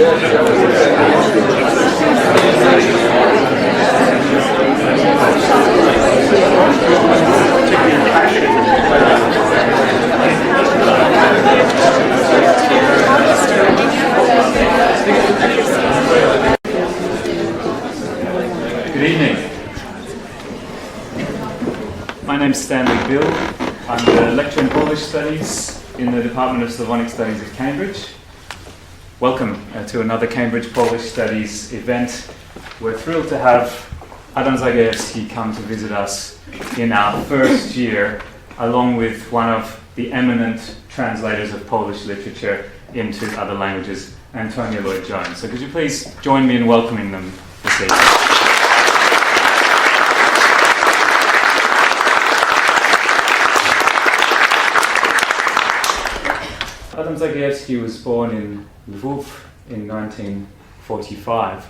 Good evening. My name's Stanley Bill. I'm the lecturer in Polish Studies in the Department of Slavonic Studies at Cambridge. Welcome to another Cambridge Polish Studies event. We're thrilled to have Adam Zagajewski come to visit us in our first year, along with one of the eminent translators of Polish literature into other languages, Antonia Lloyd-Jones. So could you please join me in welcoming them this evening? Adam Zagajewski was born in Lwów in 1945.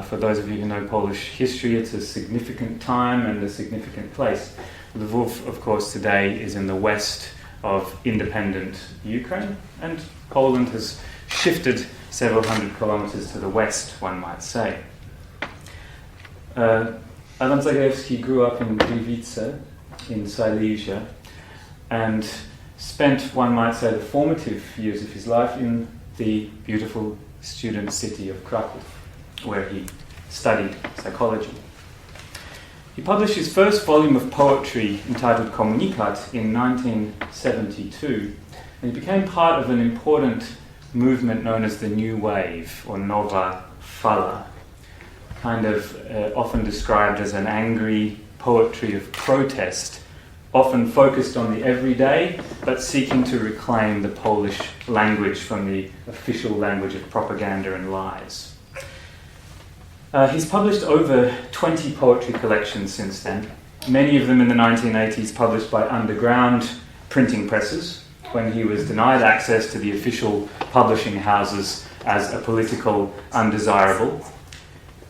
For those of you who know Polish history, it's a significant time and a significant place. Lwów, of course, today is in the west of independent Ukraine, and Poland has shifted several hundred kilometers to the west, one might say. Adam Zagajewski grew up in Gliwice, in Silesia, and spent, one might say, the formative years of his life in the beautiful student city of Kraków, where he studied psychology. He published his first volume of poetry entitled Komunikat in 1972, and he became part of an important movement known as the New Wave, or Nowa Fala, kind of often described as an angry poetry of protest, often focused on the everyday, but seeking to reclaim the Polish language from the official language of propaganda and lies. He's published over 20 poetry collections since then, many of them in the 1980s published by underground printing presses, when he was denied access to the official publishing houses as a political undesirable.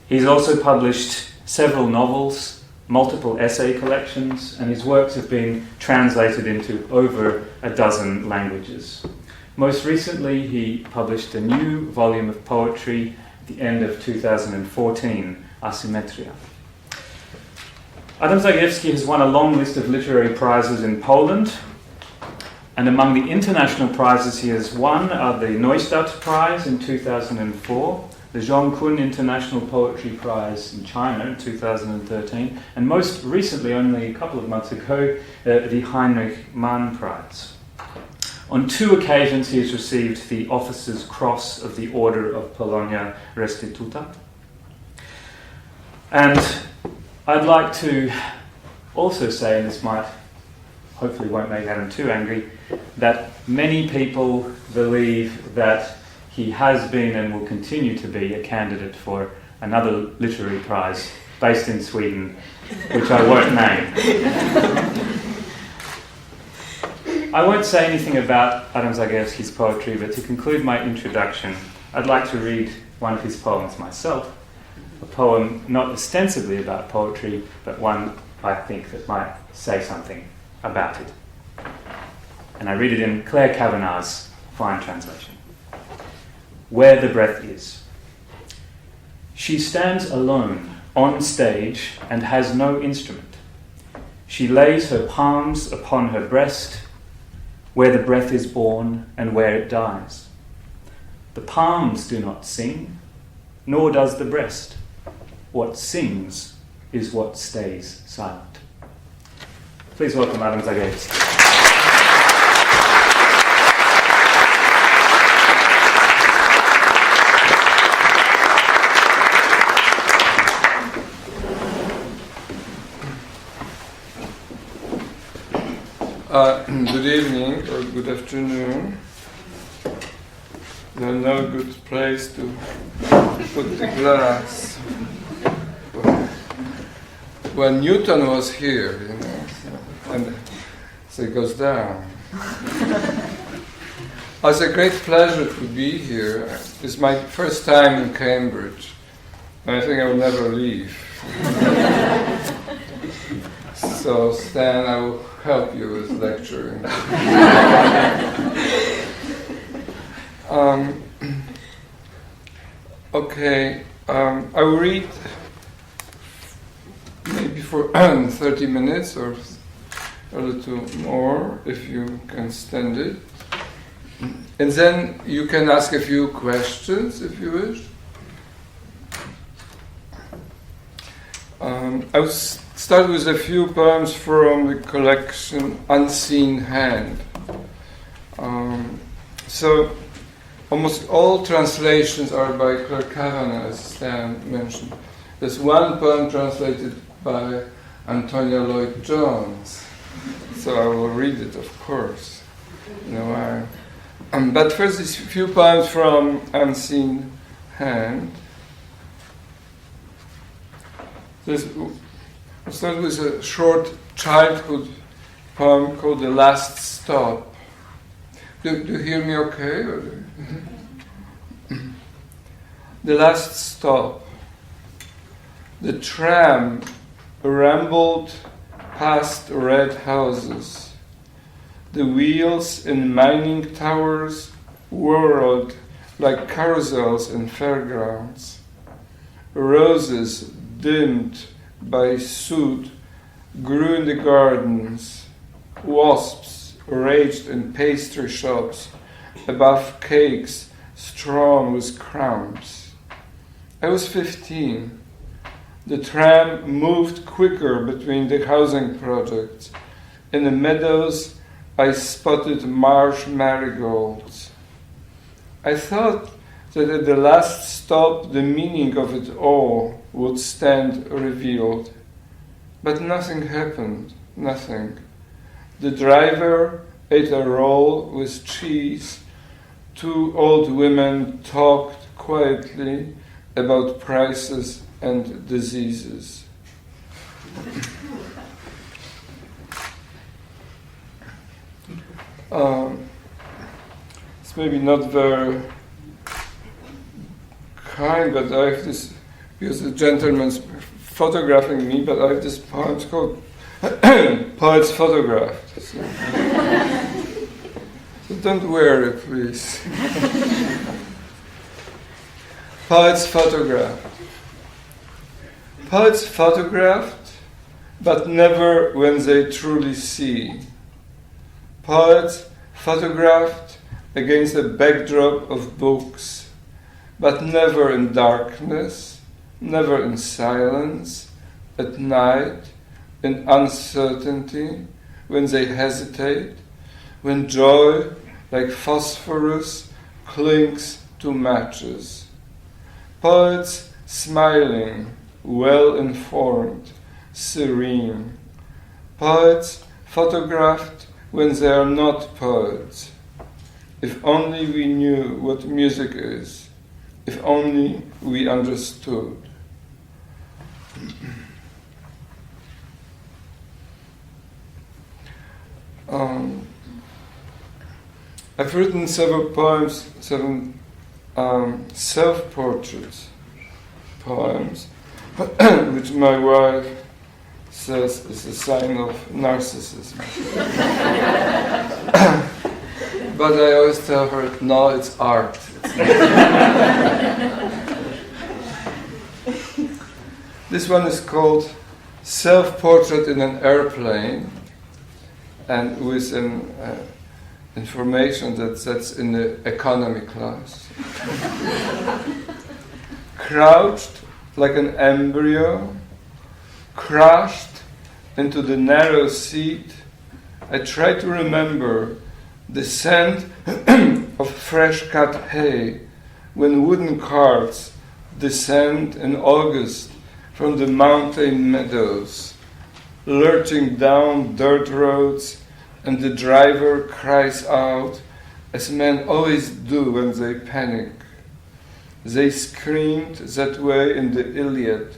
He's also published several novels, multiple essay collections, and his works have been translated into over a dozen languages. Most recently, he published a new volume of poetry at the end of 2014, Asymetria. Adam Zagajewski has won a long list of literary prizes in Poland, and among the international prizes he has won are the Neustadt Prize in 2004, the Zhong Kun International Poetry Prize in China in 2013, and most recently, only a couple of months ago, the Heinrich Mann Prize. On 2 occasions he has received the Officer's Cross of the Order of Polonia Restituta. And I'd like to also say, and this hopefully won't make Adam too angry, that many people believe that he has been and will continue to be a candidate for another literary prize based in Sweden, which I won't name. I won't say anything about Adam Zagajewski's poetry, but to conclude my introduction, I'd like to read one of his poems myself, a poem not ostensibly about poetry, but one I think that might say something about it. And I read it in Claire Kavanagh's fine translation. Where the Breath Is. She stands alone on stage and has no instrument. She lays her palms upon her breast, where the breath is born and where it dies. The palms do not sing, nor does the breast. What sings is what stays silent. Please welcome Adam Zagajewski. Good evening or good afternoon. There's no good place to put the glass. When Newton was here, and so it goes down. It's a great pleasure to be here. It's my first time in Cambridge, and I think I will never leave. So Stan, I will help you with lecturing. Okay, I will read maybe for 30 minutes or a little more, if you can stand it. And then you can ask a few questions, if you wish. I will start with a few poems from the collection Unseen Hand. So almost all translations are by Claire Kavanagh, as Stan mentioned. There's one poem translated by Antonia Lloyd-Jones, so I will read it, of course. But first, these few poems from Unseen Hand. I'll start with a short childhood poem called The Last Stop. Do you hear me okay? The Last Stop. The tram rambled past red houses. The wheels in mining towers whirled like carousels in fairgrounds. Roses, dimmed by soot, grew in the gardens. Wasps raged in pastry shops above cakes strewn with crumbs. I was 15. The tram moved quicker between the housing projects. In the meadows, I spotted marsh marigolds. I thought that at the last stop the meaning of it all would stand revealed. But nothing happened, nothing. The driver ate a roll with cheese. Two old women talked quietly about prices and diseases. It's maybe not very kind, but I have this, because the gentleman's photographing me, but I have this poem called Poet's Photographed. So don't worry, please. Poets photographed. Poets photographed, but never when they truly see. Poets photographed against a backdrop of books, but never in darkness, never in silence, at night, in uncertainty, when they hesitate, when joy, like phosphorus, clings to matches. Poets smiling, well-informed, serene. Poets photographed when they are not poets. If only we knew what music is, if only we understood. I've written several poems, self-portrait poems, which my wife says is a sign of narcissism. But I always tell her, no, it's art. This one is called Self-Portrait in an Airplane, and with an information that's in the economy class. Crouched like an embryo, crushed into the narrow seat, I try to remember the scent of fresh-cut hay when wooden carts descend in August from the mountain meadows, lurching down dirt roads, and the driver cries out, as men always do when they panic. They screamed that way in the Iliad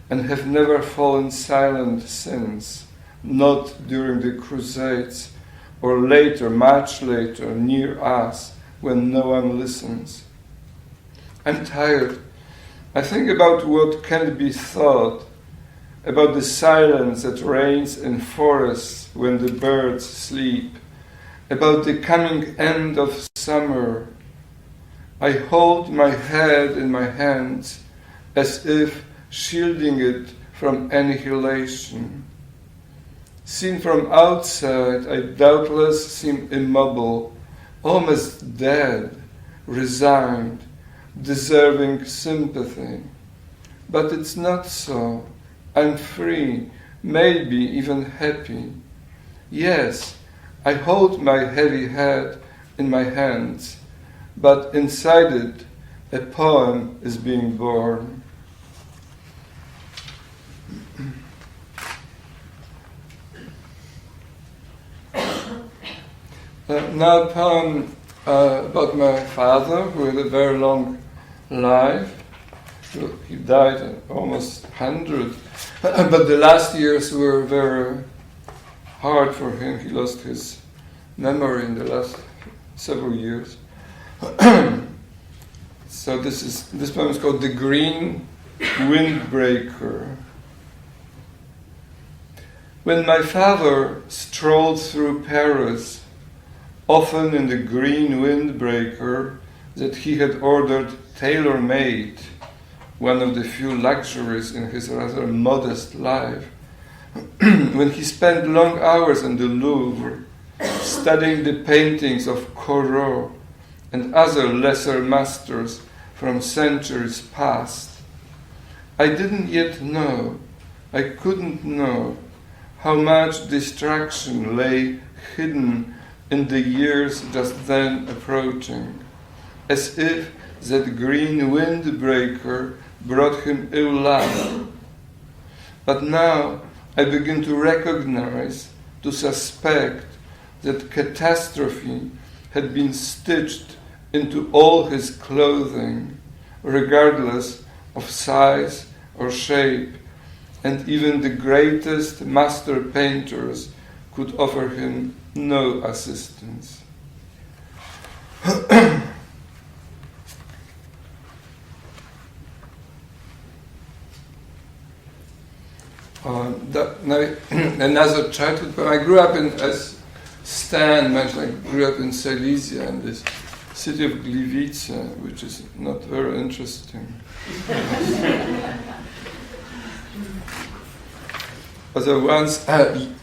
and have never fallen silent since, not during the Crusades, or later, much later, near us, when no one listens. I'm tired. I think about what can be thought, about the silence that reigns in forests when the birds sleep, about the coming end of summer, I hold my head in my hands as if shielding it from annihilation. Seen from outside, I doubtless seem immobile, almost dead, resigned, deserving sympathy. But it's not so. I'm free, maybe even happy. Yes, I hold my heavy head in my hands, but inside it, a poem is being born. Now a poem about my father, who had a very long life. He died at almost 100, but the last years were very hard for him. He lost his memory in the last several years. So this poem is called The Green Windbreaker. When my father strolled through Paris, often in the green windbreaker that he had ordered tailor-made, one of the few luxuries in his rather modest life, when he spent long hours in the Louvre, studying the paintings of Corot and other lesser masters from centuries past, I didn't yet know, I couldn't know, how much distraction lay hidden in the years just then approaching, as if that green windbreaker brought him ill luck. But now I begin to recognize, to suspect, that catastrophe had been stitched into all his clothing, regardless of size or shape, and even the greatest master painters could offer him no assistance. Another childhood poem. I grew up in, as Stan mentioned, I grew up in Silesia, in this city of Gliwice, which is not very interesting. So once,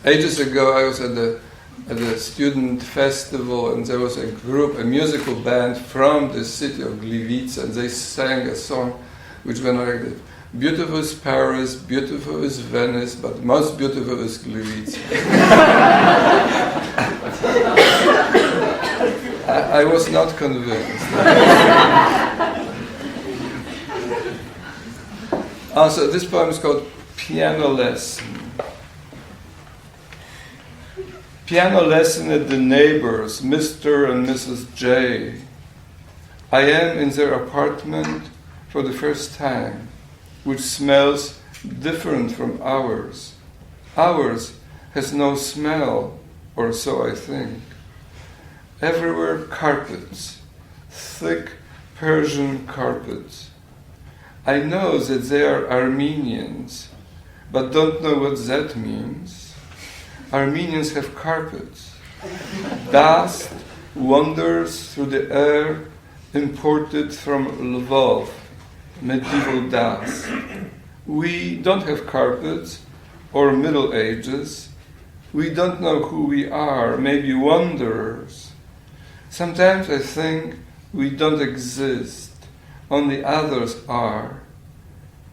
ages ago, I was at a student festival, and there was a musical band from the city of Gliwice, and they sang a song which went like this: "Beautiful is Paris, beautiful is Venice, but most beautiful is Gliwice." I was not convinced. Also, this poem is called Piano Lesson. Piano lesson at the neighbors, Mr. and Mrs. J. I am in their apartment for the first time, which smells different from ours. Ours has no smell, or so I think. Everywhere carpets, thick Persian carpets. I know that they are Armenians, but don't know what that means. Armenians have carpets. Dust wanders through the air imported from Lvov, medieval dust. We don't have carpets or Middle Ages. We don't know who we are, maybe wanderers. Sometimes I think we don't exist, only others are.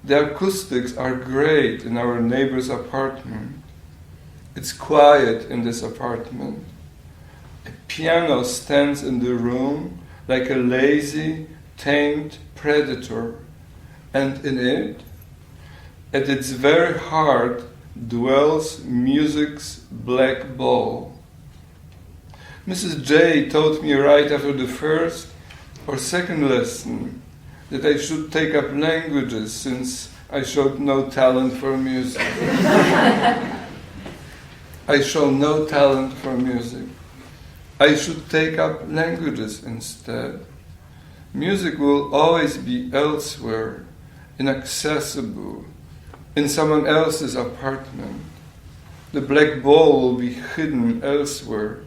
The acoustics are great in our neighbor's apartment. It's quiet in this apartment. A piano stands in the room like a lazy, tamed predator, and in it, at its very heart, dwells music's black ball. Mrs. J told me right after the first or second lesson that I should take up languages since I showed no talent for music. I show no talent for music. I should take up languages instead. Music will always be elsewhere, inaccessible, in someone else's apartment. The black ball will be hidden elsewhere,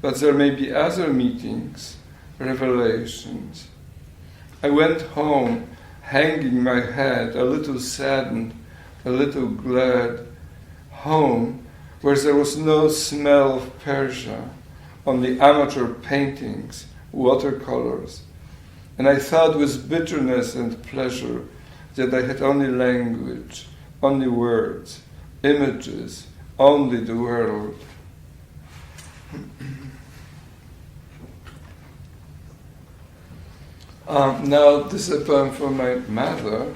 but there may be other meetings, revelations. I went home, hanging my head, a little saddened, a little glad, home where there was no smell of Persia, only amateur paintings, watercolors, and I thought with bitterness and pleasure that I had only language, only words, images, only the world. Now, this is a poem for my mother,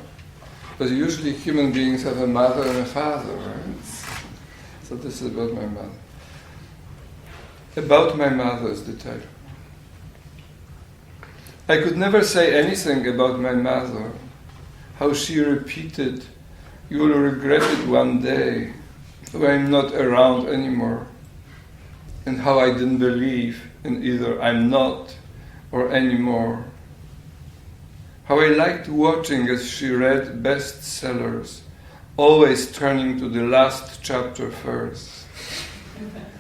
but usually human beings have a mother and a father, right? So this is about my mother. About my mother is the title. I could never say anything about my mother, how she repeated, "You will regret it one day, when I'm not around anymore," and how I didn't believe in either "I'm not" or "anymore." How I liked watching as she read bestsellers, always turning to the last chapter first.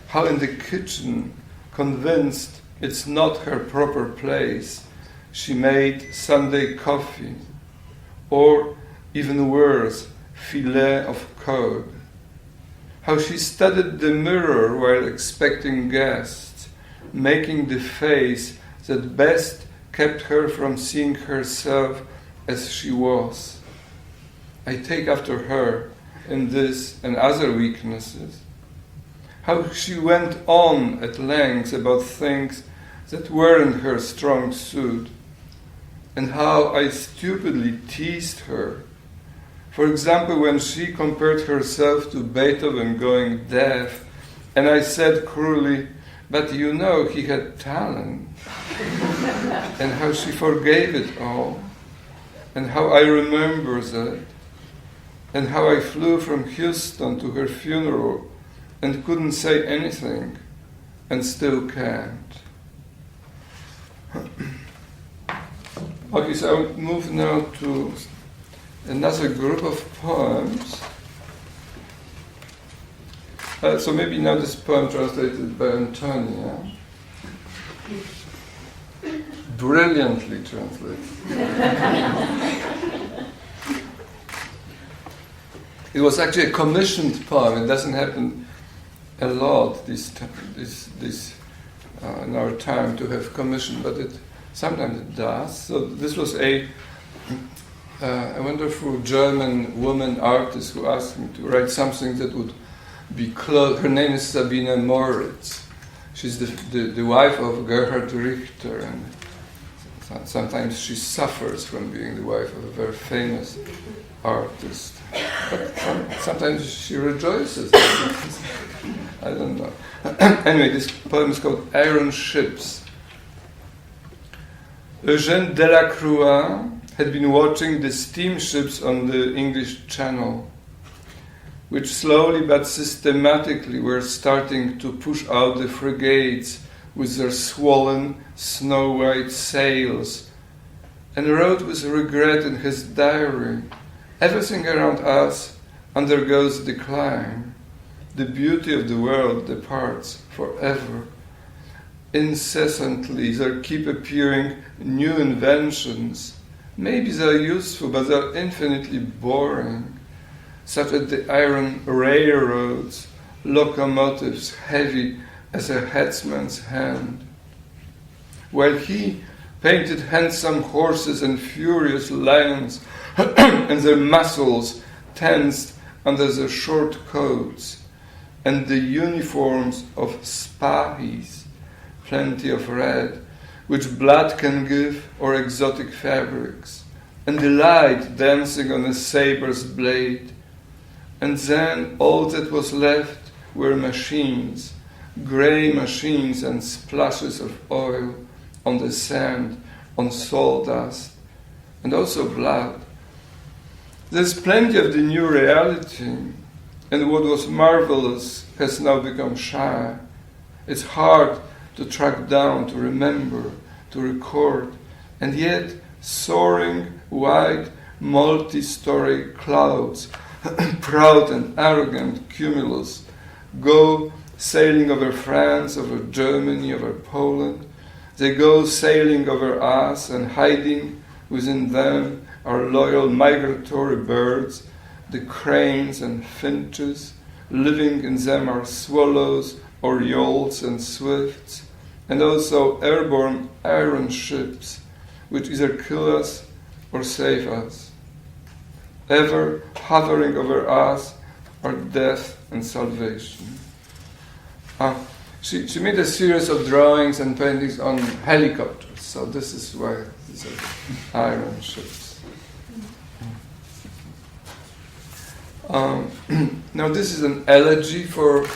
How in the kitchen, convinced it's not her proper place, she made Sunday coffee, or even worse, filet of cod. How she studied the mirror while expecting guests, making the face that best kept her from seeing herself as she was. I take after her in this and other weaknesses. How she went on at length about things that weren't her strong suit, and how I stupidly teased her. For example, when she compared herself to Beethoven going deaf, and I said cruelly, "But you know he had talent," and how she forgave it all, and how I remember that, and how I flew from Houston to her funeral and couldn't say anything, and still can't. Okay, so I'll move now to another group of poems. So maybe now this poem translated by Antonia. Brilliantly translated. It was actually a commissioned poem. It doesn't happen a lot in our time to have commission, but sometimes it does. So this was a wonderful German woman artist who asked me to write something that would be close. Her name is Sabine Moritz. She's the wife of Gerhard Richter, and sometimes she suffers from being the wife of a very famous artist. But sometimes she rejoices. I don't know. Anyway, this poem is called Iron Ships. Eugène Delacroix had been watching the steamships on the English Channel, which slowly but systematically were starting to push out the frigates with their swollen, snow-white sails, and wrote with regret in his diary, "Everything around us undergoes decline. The beauty of the world departs forever. Incessantly there keep appearing new inventions. Maybe they're useful, but they're infinitely boring, such as the iron railroads, locomotives heavy as a headsman's hand. While he painted handsome horses and furious lions, and their muscles tensed under their short coats, and the uniforms of spahis, plenty of red, which blood can give, or exotic fabrics, and the light dancing on a saber's blade. And then all that was left were machines, grey machines and splashes of oil on the sand, on sawdust, and also blood. There's plenty of the new reality, and what was marvelous has now become shy. It's hard to track down, to remember, to record, and yet soaring white multi-story clouds, proud and arrogant cumulus, go sailing over France, over Germany, over Poland. They go sailing over us and hiding Within them are loyal migratory birds, the cranes and finches. Living in them are swallows, orioles and swifts, and also airborne iron ships, which either kill us or save us. Ever hovering over us are death and salvation. She made a series of drawings and paintings on helicopters, so this is why these are iron ships. Now this is an elegy for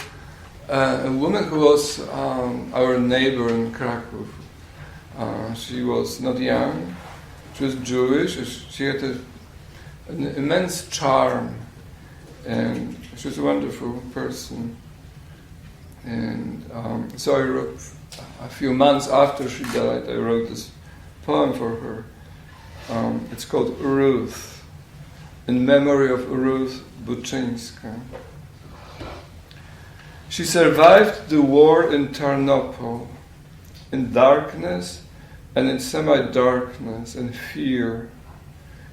a woman who was our neighbor in Krakow. She was not young, she was Jewish, she had an immense charm, and she was a wonderful person. And so I wrote, a few months after she died, I wrote this poem for her. It's called Ruth, in memory of Ruth Buczyńska. She survived the war in Tarnopol, in darkness and in semi-darkness and fear.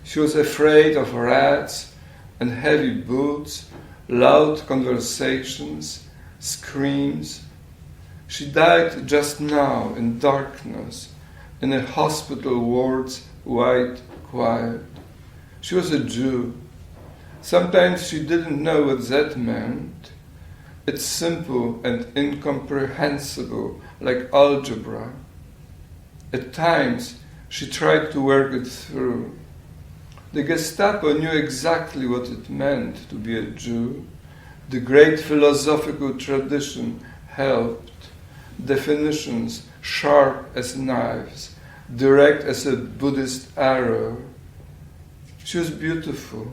She was afraid of rats and heavy boots, loud conversations, screams. She died just now in darkness, in a hospital ward's white quiet. She was a Jew. Sometimes she didn't know what that meant. It's simple and incomprehensible, like algebra. At times, she tried to work it through. The Gestapo knew exactly what it meant to be a Jew. The great philosophical tradition helped. Definitions sharp as knives, direct as a Buddhist arrow. She was beautiful.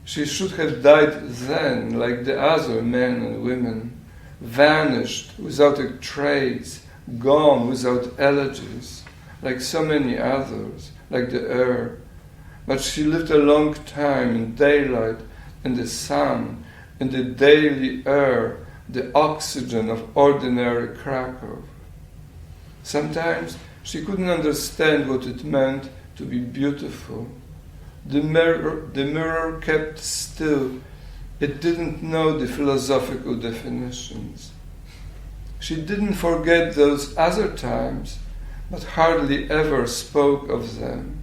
She should have died then, like the other men and women, vanished without a trace, gone without elegies, like so many others, like the air. But she lived a long time in daylight, in the sun, in the daily air, the oxygen of ordinary Krakow. Sometimes she couldn't understand what it meant to be beautiful. The mirror kept still. It didn't know the philosophical definitions. She didn't forget those other times, but hardly ever spoke of them.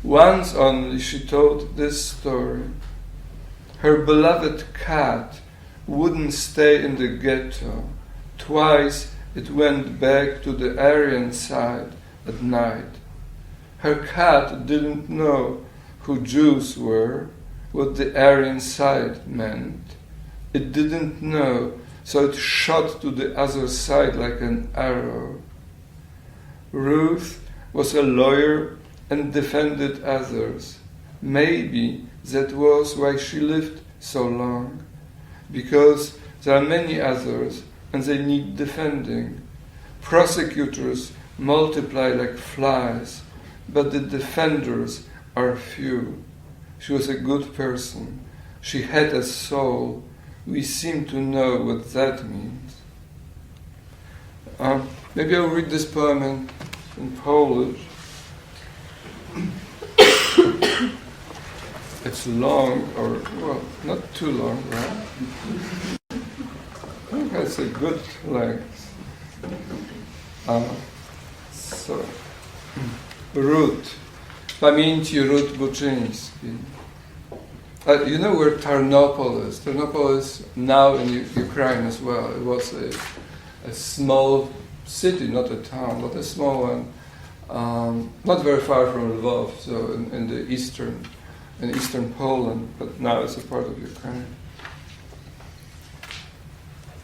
Once only she told this story. Her beloved cat wouldn't stay in the ghetto. Twice it went back to the Aryan side at night. Her cat didn't know who Jews were, what the Aryan side meant. It didn't know, so it shot to the other side like an arrow. Ruth was a lawyer and defended others. Maybe that was why she lived so long, because there are many others and they need defending. Prosecutors multiply like flies, but the defenders are few. She was a good person. She had a soul. We seem to know what that means. Maybe I'll read this poem in Polish. It's long, or, well, not too long, right? I think that's a good length. So, Ruth. Pamięci Ruth Buczyńskiej. You know where Tarnopol is? Tarnopol is now in Ukraine as well. It was a small city, not a town, but a small one, not very far from Lvov, so in eastern Poland, but now it's a part of Ukraine.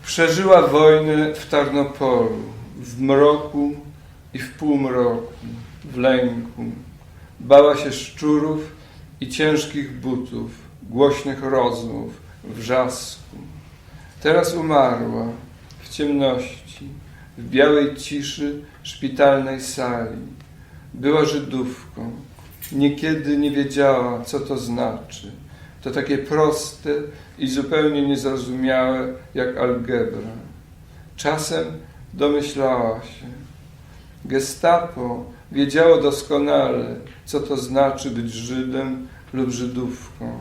Przeżyła wojnę w Tarnopolu, w mroku i w półmroku, w lęku. Bała się szczurów i ciężkich butów, głośnych rozmów, wrzasku. Teraz umarła w ciemności, w białej ciszy szpitalnej sali. Była Żydówką. Niekiedy nie wiedziała, co to znaczy. To takie proste i zupełnie niezrozumiałe jak algebra. Czasem domyślała się. Gestapo wiedziało doskonale, co to znaczy być Żydem lub Żydówką.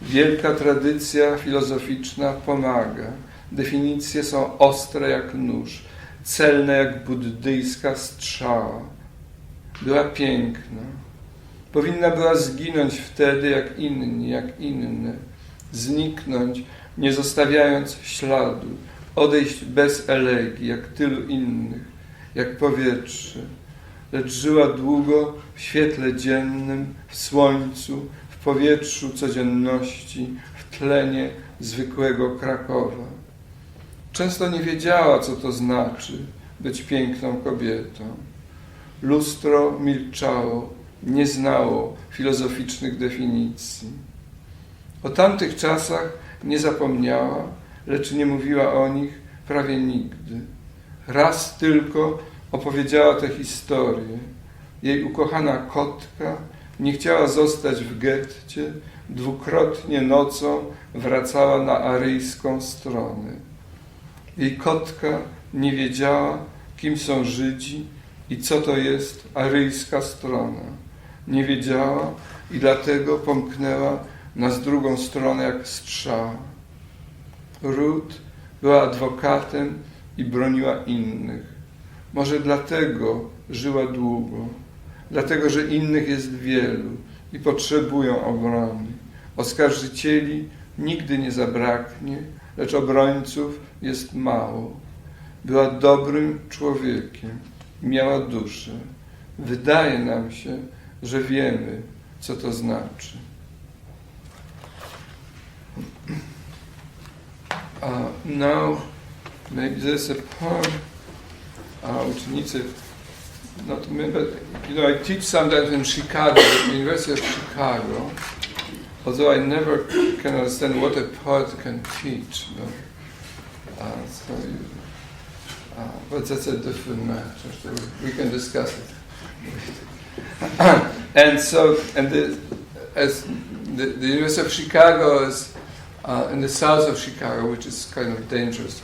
Wielka tradycja filozoficzna pomaga. Definicje są ostre jak nóż, celne jak buddyjska strzała. Była piękna. Powinna była zginąć wtedy jak inni, jak inne. Zniknąć, nie zostawiając śladu. Odejść bez elegii, jak tylu innych, jak powietrze. Lecz żyła długo w świetle dziennym, w słońcu, w powietrzu codzienności, w tlenie zwykłego Krakowa. Często nie wiedziała, co to znaczy być piękną kobietą. Lustro milczało, nie znało filozoficznych definicji. O tamtych czasach nie zapomniała, lecz nie mówiła o nich prawie nigdy. Raz tylko opowiedziała tę historię. Jej ukochana kotka nie chciała zostać w getcie, dwukrotnie nocą wracała na aryjską stronę. Jej kotka nie wiedziała, kim są Żydzi i co to jest aryjska strona. Nie wiedziała i dlatego pomknęła na drugą stronę jak strzała. Ruth była adwokatem i broniła innych. Może dlatego żyła długo, dlatego, że innych jest wielu i potrzebują obrony. Oskarżycieli nigdy nie zabraknie, lecz obrońców jest mało. Była dobrym człowiekiem, miała duszę. Wydaje nam się, że wiemy, co to znaczy. Now, maybe there's a poem which needs a, not to remember, I teach sometimes in Chicago, at the University of Chicago, although I never can understand what a poet can teach. But that's a different matter, so we can discuss it. The University of Chicago is in the south of Chicago, which is kind of a dangerous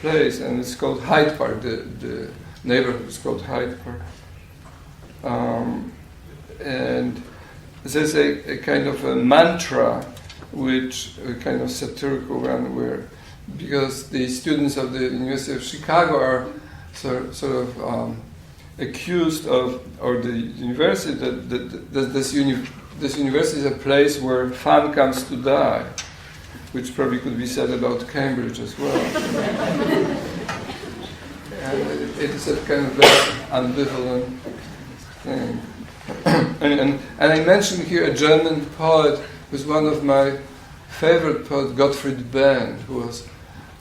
place, and it's called Hyde Park. The neighborhood is called Hyde Park. And there's a kind of a mantra, which a kind of satirical one, where because the students of the University of Chicago are sort of accused of, or the university, that this university is a place where fun comes to die, which probably could be said about Cambridge as well. And it is a kind of very ambivalent thing. And I mentioned here a German poet who's one of my favorite poets, Gottfried Benn, who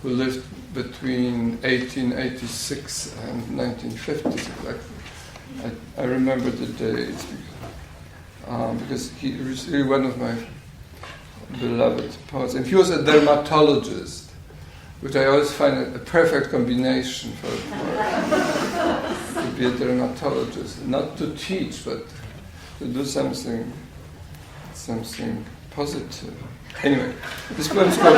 lived between 1886 and 1950. I remember the dates because he was really one of my beloved poets. And he was a dermatologist, which I always find a perfect combination for a poet. To be a dermatologist, not to teach, but to do something positive. Anyway, this poem's called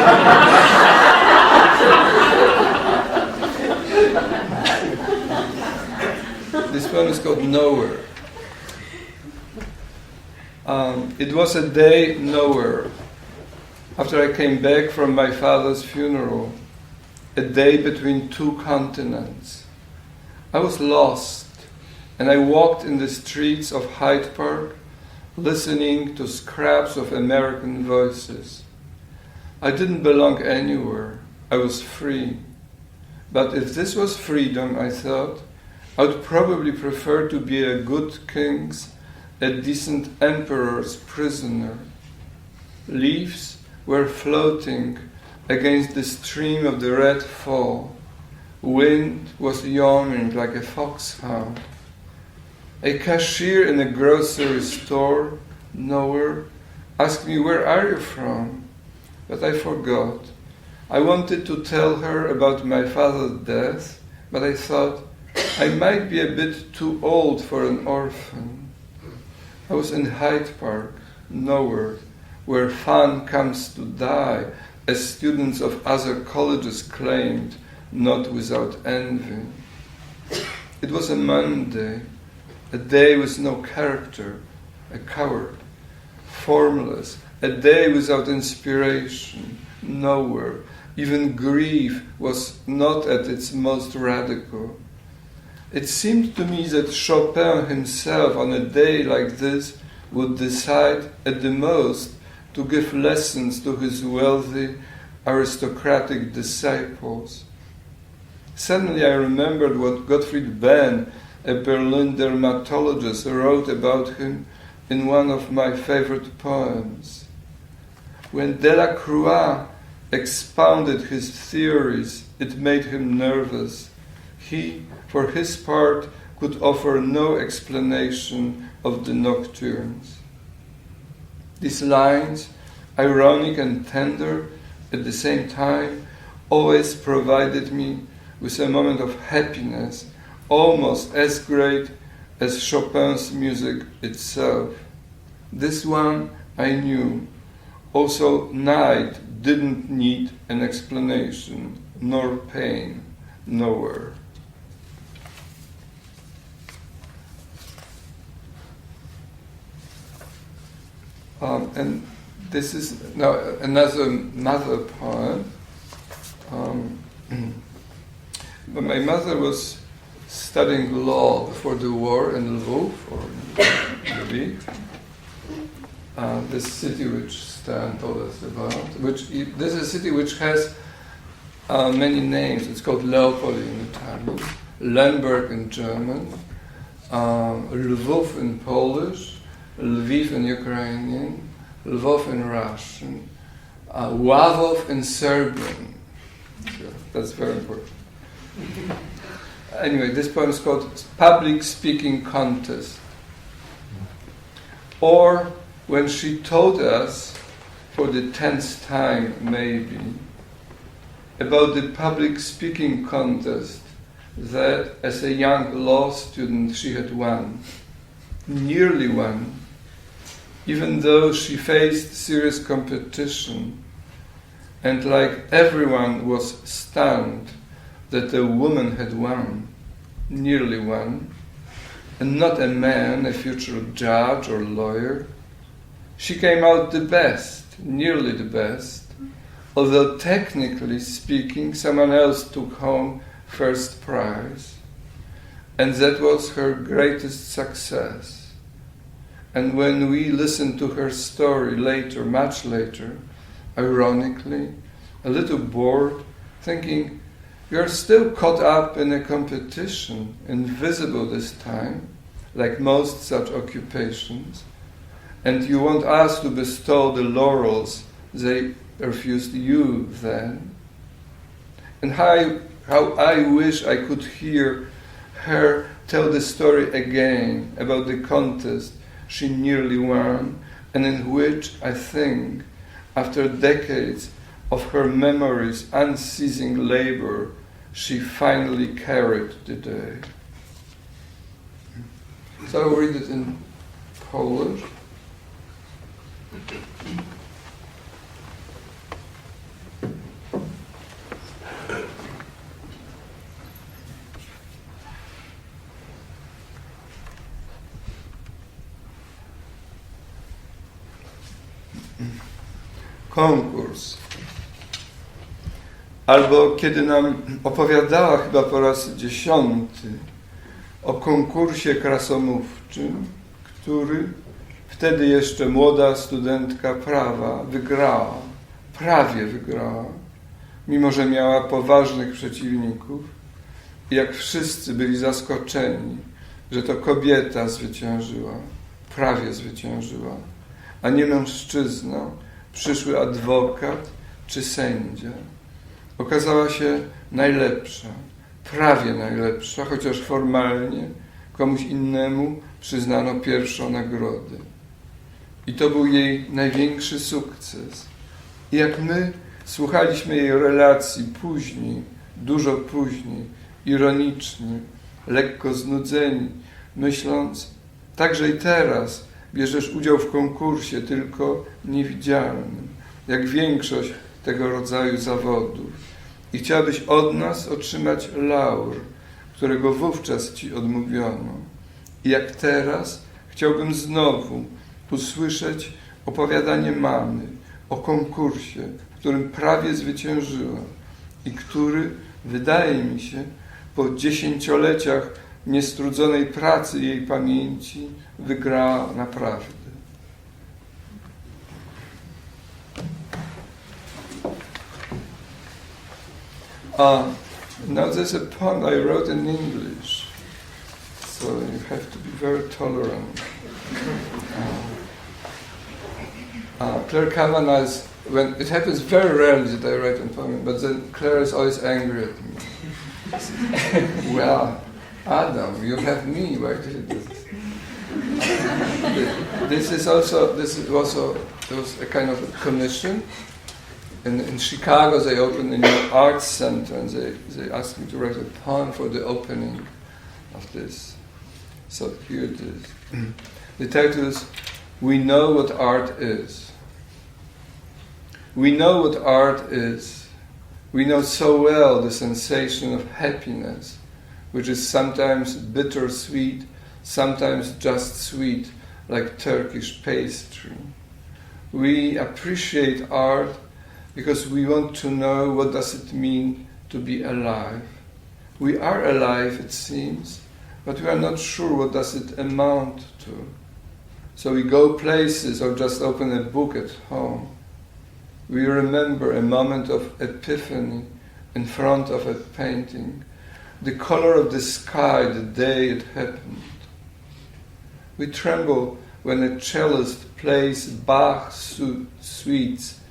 this poem is called Nowhere. It was a day nowhere. After I came back from my father's funeral, a day between two continents. I was lost, and I walked in the streets of Hyde Park, listening to scraps of American voices. I didn't belong anywhere. I was free. But if this was freedom, I thought, I would probably prefer to be a good king's, a decent emperor's prisoner. Leaves were floating against the stream of the red fall. Wind was yawning like a foxhound. A cashier in a grocery store, nowhere, asked me, "Where are you from?" But I forgot. I wanted to tell her about my father's death, but I thought I might be a bit too old for an orphan. I was in Hyde Park, nowhere, where fun comes to die, as students of other colleges claimed, not without envy. It was a Monday. a day with no character, a coward, formless, a day without inspiration, nowhere. Even grief was not at its most radical. It seemed to me that Chopin himself, on a day like this, would decide at the most to give lessons to his wealthy, aristocratic disciples. Suddenly I remembered what Gottfried Benn, a Berlin dermatologist, wrote about him in one of my favorite poems. When Delacroix expounded his theories, it made him nervous. He, for his part, could offer no explanation of the nocturnes. These lines, ironic and tender at the same time, always provided me with a moment of happiness, almost as great as Chopin's music itself. This one I knew. Also, night didn't need an explanation, nor pain, nowhere. And this is now another poem. My mother was studying law before the war in Lviv, this city which Stan told us about. This is a city which has many names. It's called Leopoli in Italian, Lemberg in German, Lviv in Polish, Lviv in Ukrainian, Lvov in Russian, Ławów in Serbian. So that's very important. Anyway, this poem is called Public Speaking Contest. Or when she told us, for the 10th time maybe, about the public speaking contest that as a young law student she had won, nearly won, even though she faced serious competition, and like everyone was stunned that a woman had won, nearly won, and not a man, a future judge or lawyer. She came out the best, nearly the best, although technically speaking, someone else took home first prize, and that was her greatest success. And when we listened to her story later, much later, ironically, a little bored, thinking, you're still caught up in a competition, invisible this time, like most such occupations, and you want us to bestow the laurels they refused you then. And how I wish I could hear her tell the story again about the contest she nearly won, and in which, I think, after decades of her memory's unceasing labor, she finally carried the day. So I'll read it in Polish. Konkurs. Albo kiedy nam opowiadała chyba po raz 10 o konkursie krasomówczym, który wtedy jeszcze młoda studentka prawa wygrała, prawie wygrała, mimo że miała poważnych przeciwników i jak wszyscy byli zaskoczeni, że to kobieta zwyciężyła, prawie zwyciężyła, a nie mężczyzna, przyszły adwokat czy sędzia. Okazała się najlepsza, prawie najlepsza, chociaż formalnie komuś innemu przyznano pierwszą nagrodę. I to był jej największy sukces. I jak my słuchaliśmy jej relacji później, dużo później, ironicznie, lekko znudzeni, myśląc, także i teraz bierzesz udział w konkursie, tylko niewidzialnym, jak większość tego rodzaju zawodów. I chciałabyś od nas otrzymać laur, którego wówczas ci odmówiono. jak teraz chciałbym znowu usłyszeć opowiadanie mamy o konkursie, w którym prawie zwyciężyła i który, wydaje mi się, po 10-leciach niestrudzonej pracy jej pamięci wygrała naprawdę. Now there's a poem I wrote in English, so you have to be very tolerant. Claire Kavanagh is, when it happens very rarely that I write a poem, but then Claire is always angry at me. Well, Adam, you have me. Why did you do this? There was a kind of a commission. In Chicago, they opened a new arts center, and they asked me to write a poem for the opening of this. So here it is. The title is "We Know What Art Is." We know what art is. We know so well the sensation of happiness, which is sometimes bittersweet, sometimes just sweet, like Turkish pastry. We appreciate art because we want to know what does it mean to be alive. We are alive, it seems, but we are not sure what does it amount to. So we go places or just open a book at home. We remember a moment of epiphany in front of a painting, the color of the sky the day it happened. We tremble when a cellist plays Bach's suites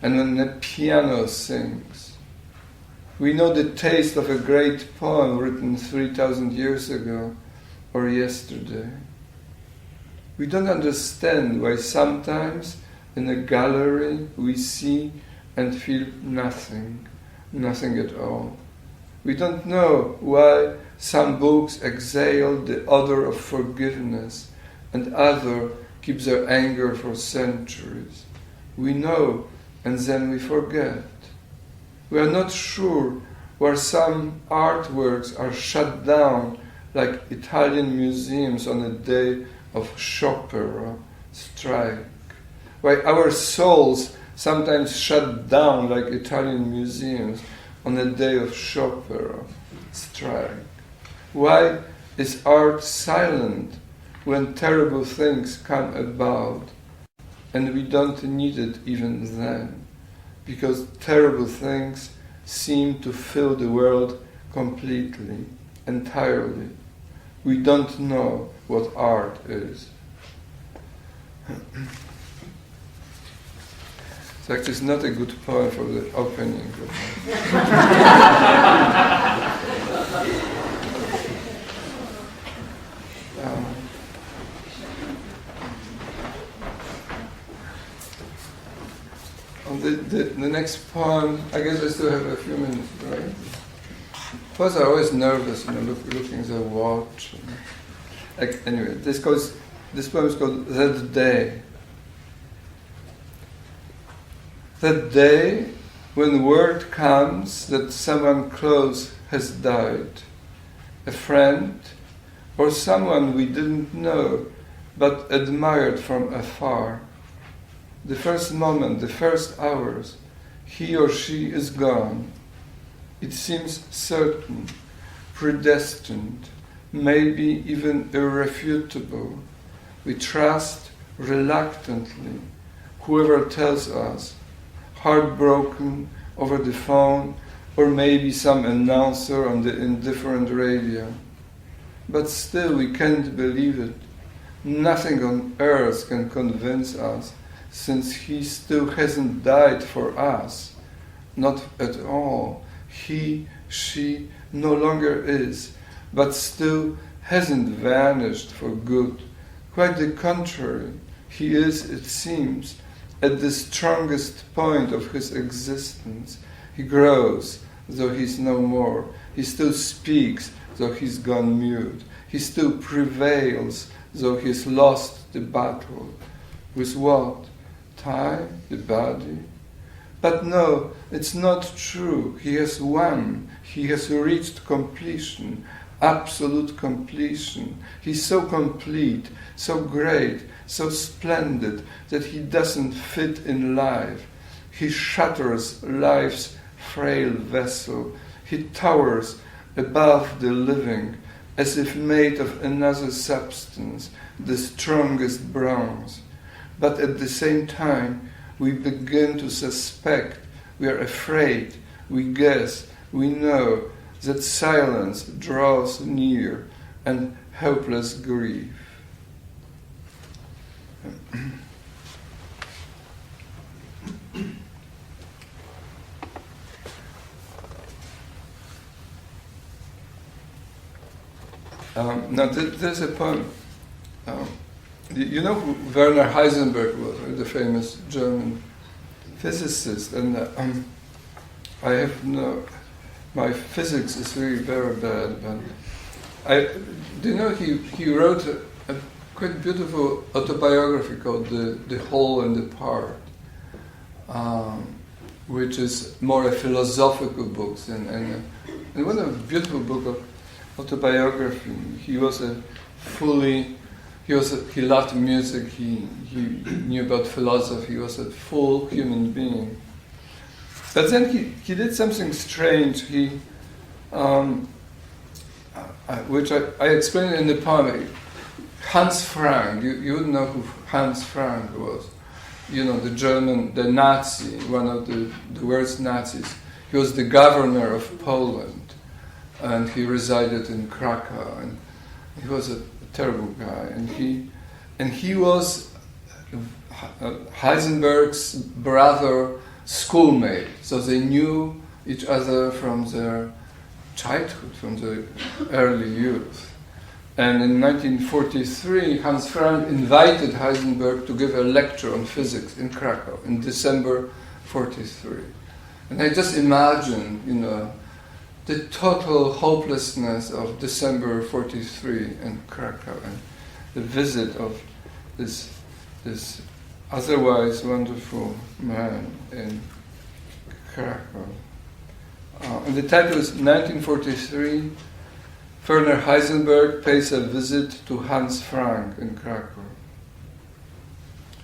and when the piano sings. We know the taste of a great poem written 3,000 years ago or yesterday. We don't understand why sometimes in a gallery we see and feel nothing at all. We don't know why some books exhale the odor of forgiveness and others keep their anger for centuries. We know and then we forget. We are not sure why some artworks are shut down like Italian museums on a day of Chopin strike. Why our souls sometimes shut down like Italian museums on a day of Chopin strike. Why is art silent when terrible things come about and we don't need it even then? Because terrible things seem to fill the world completely, entirely. We don't know what art is. So actually it's not a good poem for the opening. The next poem, I guess I still have a few minutes, right? First, I'm always nervous, looking at the watch. Anyway, this poem is called That Day. That day when word comes that someone close has died, a friend or someone we didn't know but admired from afar. The first moment, the first hours, he or she is gone. It seems certain, predestined, maybe even irrefutable. We trust reluctantly whoever tells us, heartbroken over the phone, or maybe some announcer on the indifferent radio. But still we can't believe it. Nothing on earth can convince us, since he still hasn't died for us. Not at all. He, she no longer is, but still hasn't vanished for good. Quite the contrary. He is, it seems, at the strongest point of his existence. He grows, though he's no more. He still speaks, though he's gone mute. He still prevails, though he's lost the battle. With what? Time, the body? But no, it's not true. He has won. He has reached completion. absolute completion. He's so complete, so great, so splendid that he doesn't fit in life. He shatters life's frail vessel. He towers above the living, as if made of another substance, the strongest bronze. But at the same time, we begin to suspect, we are afraid, we guess, we know that silence draws near and helpless grief. Now, there's a poem. You know who Werner Heisenberg was, right? The famous German physicist, and I have no. My physics is really very bad, but do you know he wrote a quite beautiful autobiography called The Whole and the Part, which is more a philosophical book and one of a beautiful book of autobiography. He loved music. He knew about philosophy. He was a full human being. But then he did something strange. Which I explained in the poem. Hans Frank. You would know who Hans Frank was. You know, the Nazi, one of the worst Nazis. He was the governor of Poland, and he resided in Krakow. And he was a terrible guy. And he was Heisenberg's brother. Schoolmate, so they knew each other from their childhood, from their early youth. And in 1943, Hans Frank invited Heisenberg to give a lecture on physics in Krakow in December 43. And I just imagine, the total hopelessness of December 43 in Krakow and the visit of this otherwise wonderful man in Krakow. And the title is 1943, Werner Heisenberg pays a visit to Hans Frank in Krakow.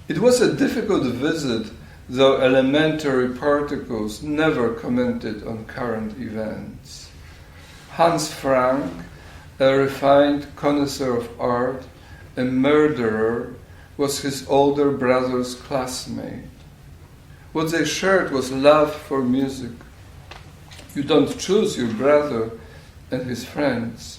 It was a difficult visit, though elementary particles never commented on current events. Hans Frank, a refined connoisseur of art, a murderer, was his older brother's classmate. What they shared was love for music. You don't choose your brother and his friends.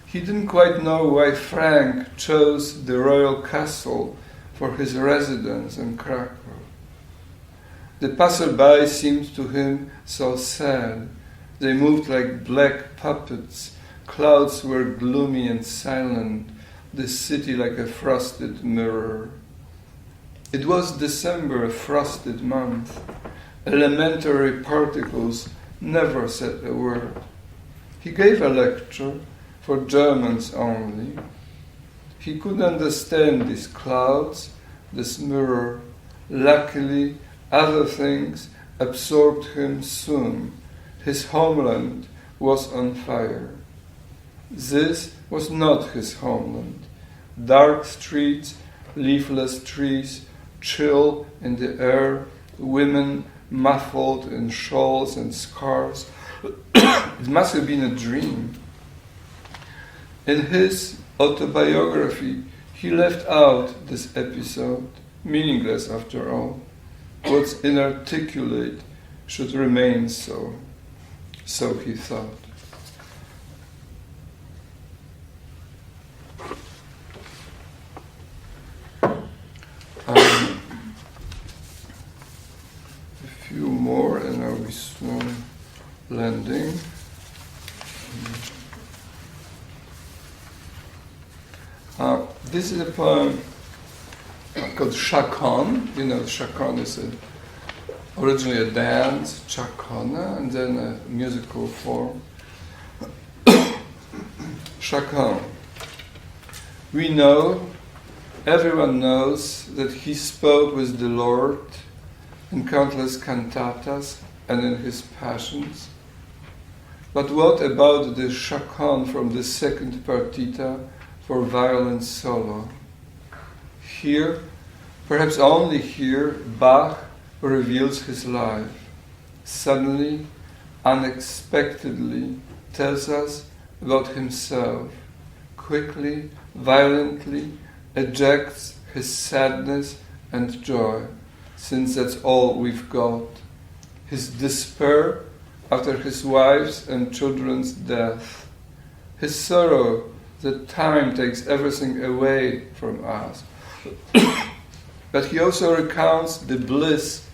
He didn't quite know why Frank chose the royal castle for his residence in Krakow. The passerby seemed to him so sad. They moved like black puppets. Clouds were gloomy and silent. The city like a frosted mirror. It was December, a frosted month. Elementary particles never said a word. He gave a lecture for Germans only. He could understand these clouds, this mirror. Luckily, other things absorbed him soon. His homeland was on fire. This was not his homeland. Dark streets, leafless trees, chill in the air, women muffled in shawls and scarves. It must have been a dream. In his autobiography, he left out this episode, meaningless after all. What's inarticulate should remain so. So he thought. A few more and I'll be soon landing. This is a poem called Chacon. You know, Chacon is originally a dance, chacona, and then a musical form. Chacon. We know, everyone knows, that he spoke with the Lord in countless cantatas and in his passions. But what about the chaconne from the second partita for violin solo? Here, perhaps only here, Bach reveals his life. Suddenly, unexpectedly, tells us about himself. Quickly, violently, ejects his sadness and joy, since that's all we've got. His despair after his wife's and children's death. His sorrow that time takes everything away from us. But he also recounts the bliss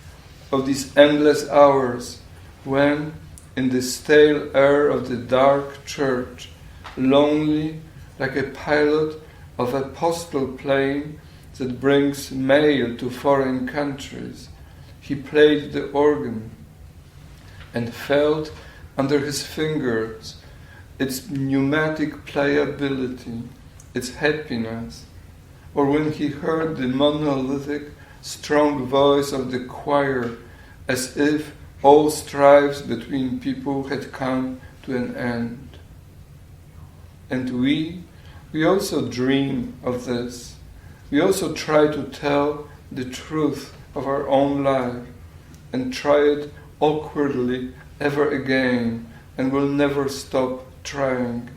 of these endless hours when, in the stale air of the dark church, lonely like a pilot of a postal plane that brings mail to foreign countries, he played the organ and felt under his fingers its pneumatic playability, its happiness, or when he heard the monolithic, strong voice of the choir, as if all strifes between people had come to an end. And we also dream of this. We also try to tell the truth of our own life and try it awkwardly ever again, and will never stop trying.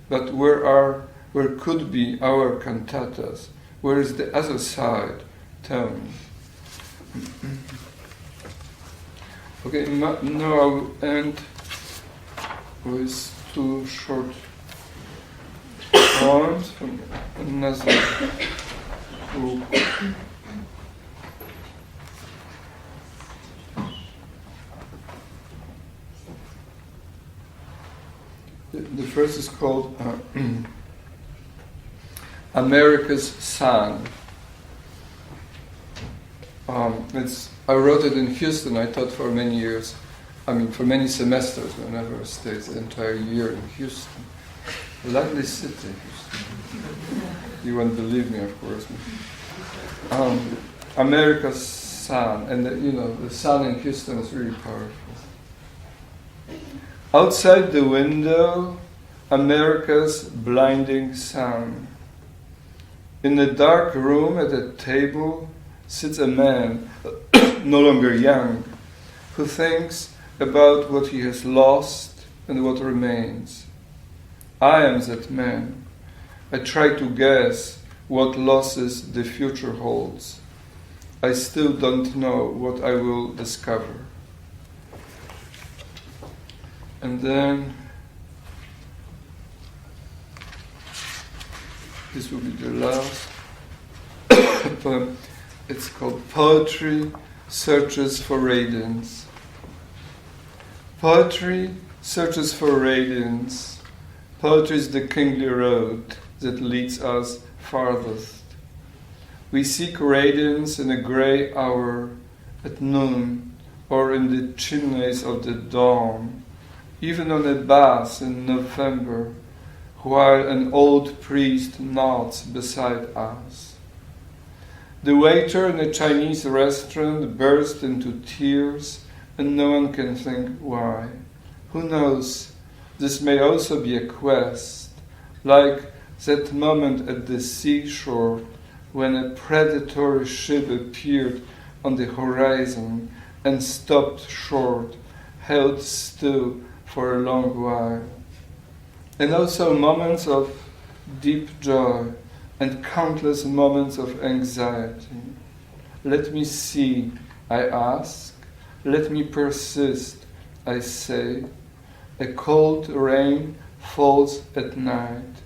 But where could be our cantatas? Where is the other side? Tell me. Okay, now I will end with two short poems from another book. The first is called America's Son. I wrote it in Houston, I taught for many years. For many semesters, I never stayed the entire year in Houston. A lovely city, Houston. You won't believe me, of course. America's Sun, and the sun in Houston is really powerful. Outside the window, America's blinding sun. In a dark room at a table sits a man, no longer young, who thinks about what he has lost and what remains. I am that man. I try to guess what losses the future holds. I still don't know what I will discover. And then this will be the last poem. It's called Poetry Searches for Radiance. Poetry searches for radiance. Poetry is the kingly road that leads us farthest. We seek radiance in a grey hour at noon or in the chimneys of the dawn, even on a bath in November, while an old priest nods beside us. The waiter in a Chinese restaurant burst into tears, and no one can think why. Who knows? This may also be a quest, like that moment at the seashore when a predatory ship appeared on the horizon and stopped short, held still for a long while. And also moments of deep joy and countless moments of anxiety. Let me see, I ask. Let me persist, I say. A cold rain falls at night.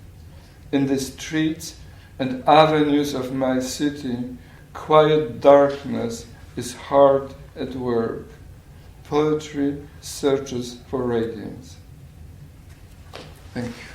In the streets and avenues of my city, quiet darkness is hard at work. Poetry searches for radiance. Thank you.